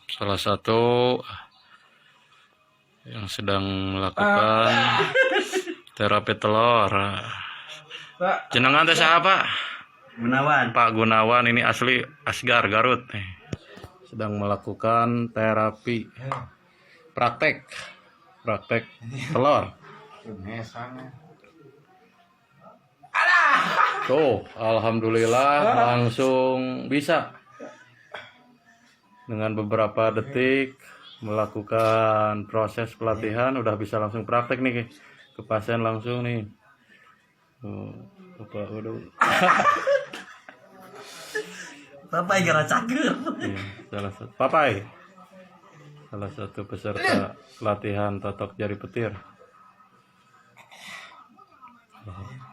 Salah satu yang sedang melakukan terapi telur. Jenengan teh siapa? Gunawan. Pak Gunawan, ini asli Asgar Garut nih. Sedang melakukan terapi praktek telur. Tuh, alhamdulillah langsung bisa. Dengan beberapa detik melakukan proses pelatihan udah bisa langsung praktek nih ke pasien langsung nih. Bapak udah. Papai gara cager. Salah satu Papai. Salah satu peserta latihan totok jari petir.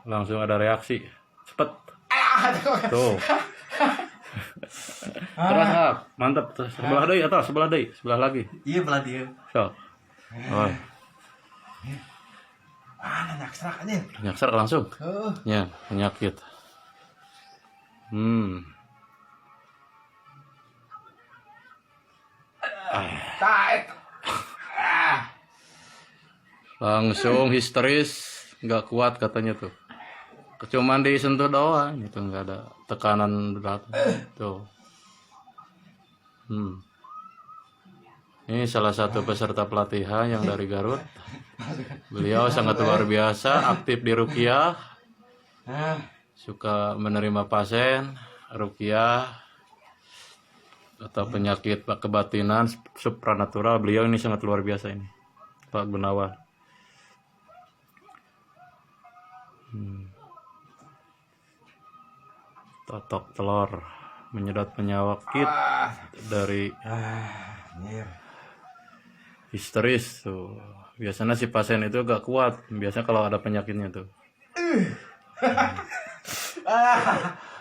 Langsung ada reaksi. Cepet. Tuh. Terus mantap. Terus sebelah deui atau sebelah deui, sebelah lagi. Iya belah dia. So. Oh. Nyakserak aja. Nyakser langsung. Ya, penyakit. Langsung histeris, nggak kuat katanya tuh. Cuman disentuh doang, itu nggak ada tekanan berat. Tuh. Ini salah satu peserta pelatihan yang dari Garut. Beliau sangat luar biasa, aktif di ruqyah, suka menerima pasien ruqyah atau penyakit kebatinan supranatural. Beliau ini sangat luar biasa ini, Pak Gunawan. Totok telur menyedot penyakit dari histeris tuh. Biasanya si pasien itu gak kuat. Biasanya kalau ada penyakitnya tuh.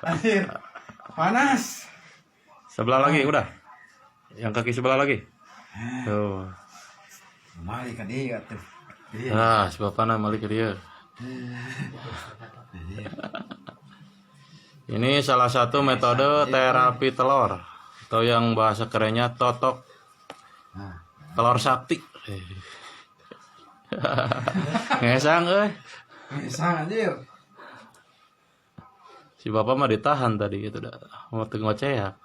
Anjir. Panas. Sebelah lagi udah. Yang kaki sebelah lagi. Tuh. Mari ke dia tuh. Ah, sebab panas malik ke dia. Ini salah satu metode terapi telur atau yang bahasa kerennya totok telur sakti. Ngesang Ngesang anjir. Si bapak mah ditahan tadi itu dah. Mau ngoceh ya.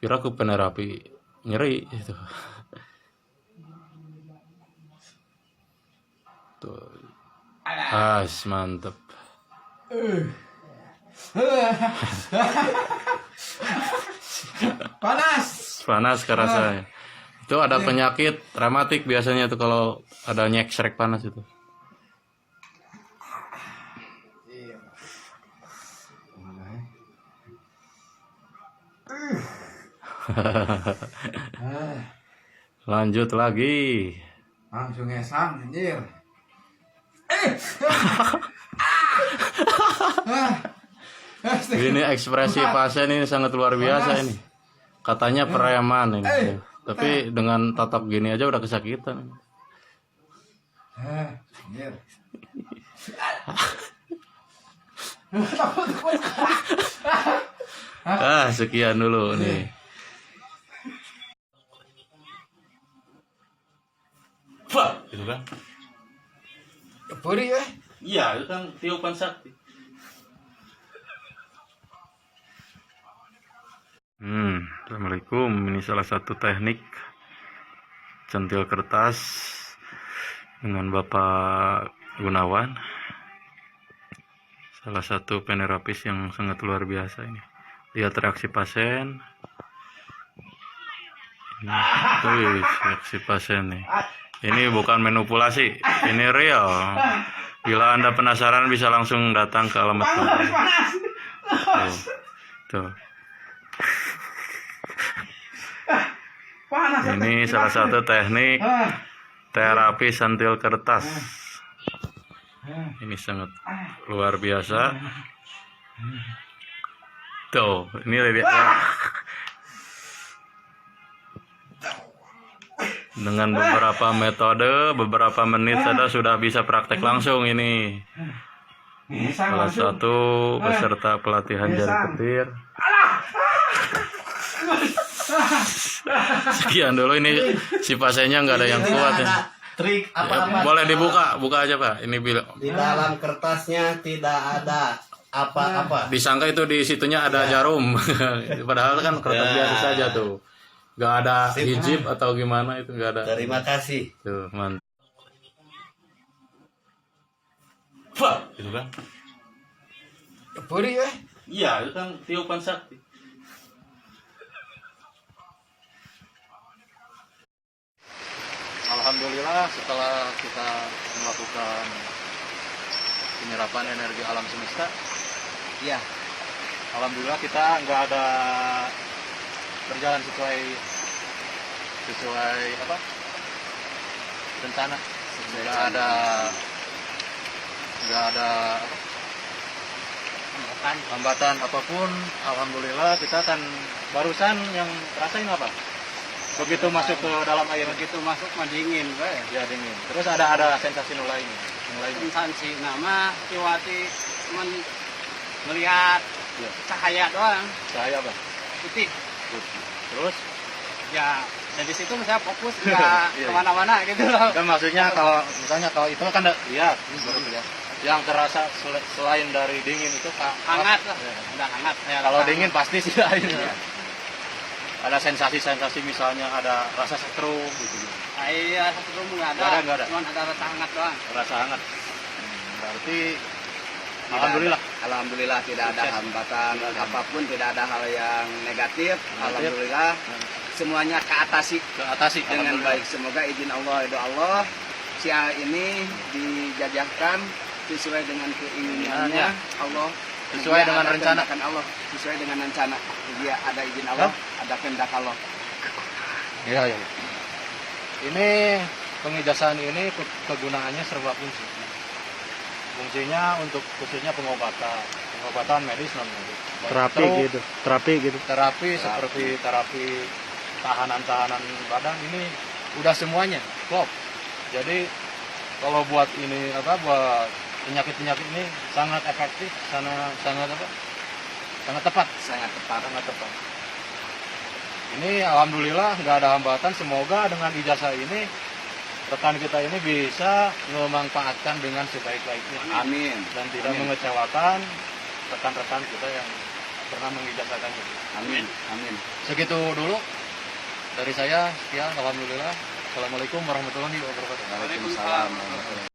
Kira aku penerapi nyeri itu. Tuh. Mantep. Panas kerasa. Itu ada penyakit rematik biasanya tuh kalau ada nyek-srek panas itu. Lanjut lagi. Langsung ngesang anjir. Ini ekspresi pasien ini sangat luar biasa ini. Katanya preman ini. Tapi dengan tatap gini aja udah kesakitan. Sekian dulu nih. Wah, gitu kan? Puri ya? Iya, itu kan tiupan sakti. Assalamualaikum. Ini salah satu teknik centil kertas dengan Bapak Gunawan. Salah satu penerapis yang sangat luar biasa ini. Lihat reaksi pasien. Ini reaksi pasien nih. Ini bukan manipulasi, ini real. Bila Anda penasaran bisa langsung datang ke alamat kami. Tuh. Ini salah satu teknik terapi sentil kertas. Ini sangat luar biasa. Tuh, ini lihat. Dengan beberapa metode, beberapa menit saja sudah bisa praktek langsung ini. Salah satu peserta pelatihan jari petir. Sekian dulu ini si pasiennya nggak ada yang kuat ya. Trik Ya, apa-apa. boleh dibuka, buka aja Pak. Ini Di dalam kertasnya tidak ada apa-apa. disangka itu di situnya ada jarum. Padahal kan kertas biasa saja tuh. Nggak ada hijab atau gimana itu nggak ada. Terima kasih. Tuh, mantap. Wah, itu kan. Puri ya. Iya, itu kan tiupan sakti. Alhamdulillah setelah kita melakukan penyerapan energi alam semesta, Iya. alhamdulillah kita nggak ada berjalan sesuai apa rencana, nggak ada apa, hambatan apapun. Alhamdulillah kita kan barusan yang rasain apa? Begitu masuk ke dalam air, Begitu masuk mah dingin, bae. ya dingin. Terus ada sensasi mulai Instansi nama Tiwati cuman melihat Ya. cahaya doang, cahaya apa? putih. Putih. Terus Ya, dari situ saya fokus nggak Iya. kemana-mana gitu loh. kan maksudnya kalau misalnya kalau itu kan lihat baru lihat. Yang terasa selain dari dingin itu Hangat lah, Ya. udah hangat. Ya, Kalau hangat. dingin pasti sih lain. Iya. Ada sensasi-sensasi misalnya ada rasa setrum gitu. Iya, satu rumah nggak ada. Nggak ada. Cuman ada rasa hangat doang. Rasa hangat. Berarti alhamdulillah. Alhamdulillah tidak ada Sukses. hambatan apapun, tidak ada hal yang negatif. Alhamdulillah semuanya keatasi Atasi dengan baik. Semoga izin Allah, itu Allah siang ini dijajahkan sesuai dengan keinginannya Allah, Sesuai Dia dengan ada rencana. kehendak Allah, sesuai dengan rencana. Dia ada izin Allah, ada kehendak Allah. Iya, iya. Ini pengijasan ini kegunaannya serba fungsi. Fungsinya untuk khususnya pengobatan medis namanya. Terapi seperti terapi tahanan badan ini udah semuanya klop. Jadi kalau buat ini buat penyakit ini sangat efektif, sangat tepat. Sangat tepat. Ini alhamdulillah nggak ada hambatan. Semoga dengan ijazah ini rekan kita ini bisa memanfaatkan dengan sebaik-baiknya Amin. dan tidak Amin. mengecewakan rekan-rekan kita yang pernah mengijazahkannya. Amin. Amin. Segitu dulu dari saya. Sekian, alhamdulillah. Assalamualaikum warahmatullahi wabarakatuh. Waalaikumsalam.